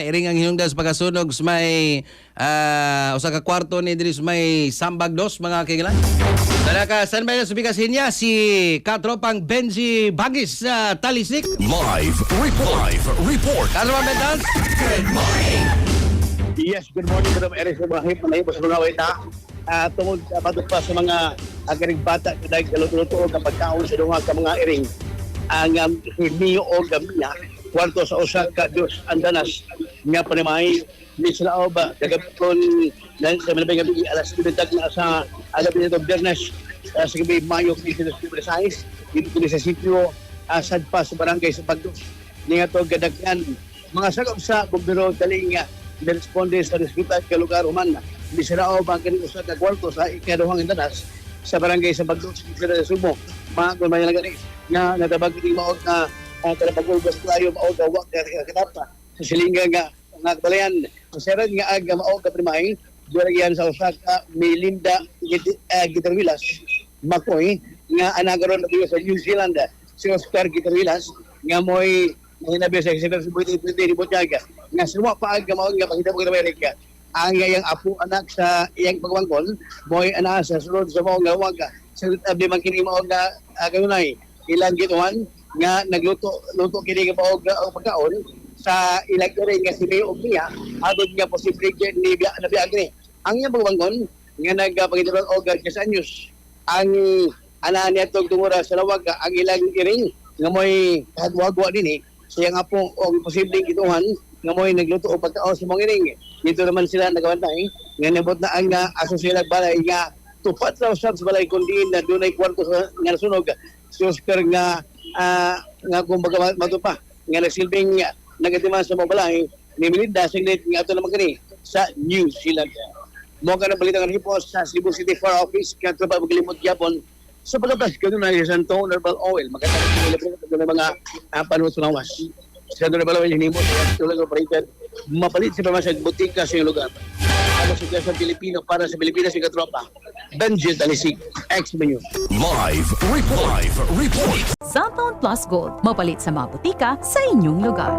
Iring ang hinungdas pagkasunog sa may usa ka kwarto ni diri sa may Sambag Dos mga kailan. Tala ka standby na sa bikasin niya si katropang Benji Bagis sa Talisik. Live report. Katropang Benji. Good morning. Yes, good morning, Madam Eris Ibrahim. Malayo po sa mga wait na. Tungod patut pa sa mga agaring bata na galuto-luto o kapag kaon sa dunga ka mga iring. Ang hirniyo o gamiya, kwarto sa usa ka Diyos andanas nga panimay ni sila o ba dagapon sa malabay gabi alas 9 na sa agabi nito Biyernes sa gabi Mayo 2016 dito sa sitio Sadpa sa barangay sa Pagdos. Niya to gadagyan mga sagop sa bumbiro dali nga responde sa reskuta sa lugar human ni sila o ba kani usa ka kwarto sa ikaduhang andanas sa barangay sa Pagdos sa Subo. Mga kumaya na gani nga natabag ni maog na kada pagulbas tayo maog gawak kinapa sa silinga nga balayan seran nga aga maog ka primay duragyan sa usa ka Melinda Gitarwilas Makoy nga anagaron na sa New Zealand si Oscar Gitarwilas nga moy hinabi sa Executive Secretary ni Botyaga nga suwa pa aga maog nga pakita mo Amerika ang iyang apo anak sa iyang pagwangkon moy ana sa sulod sa maog nga waga sa abdi man kini maog nga kanunay ilang gituan nga nagluto kini nga maog pagkaon sa ilang rin nga si Leo Ognia abot nga posible ni Nabiagre. Ang iyang pagwangkon nga nagpagituran og sa anyos ang ana niya tong tumura sa lawag ang ilang iring nga moy hadwagwa dinhi siya nga po og posibleng gituhan nga moy nagluto og pagkaon sa mga iring. Dito naman sila nagawantay nga nabot na ang asosiyal balay nga tupat sa usab sa balay kundi na dunay kwarto sa nga nasunog si Oscar nga kumbaga matupa nga nagsilbing nagatiman sa mga balay ni Melinda Siglet nga ato naman kani sa New Zealand. Mo ka na balita nga hipos sa Cebu City Fire Office kaya ito pa maglimot yapon sa pagkapas ganun na sa Santo Herbal Oil magkakaroon ng mga panuot sa lawas. Sa Santo Herbal Oil hinimot tulad ng operated mapalit sa pamasag butika sa iyong lugar. Ano sa Pilipino para sa Pilipinas yung katropa. Benji Talisik, X-Menu. Live report. Cellphone Plus Gold, mapalit sa mga butika sa inyong lugar.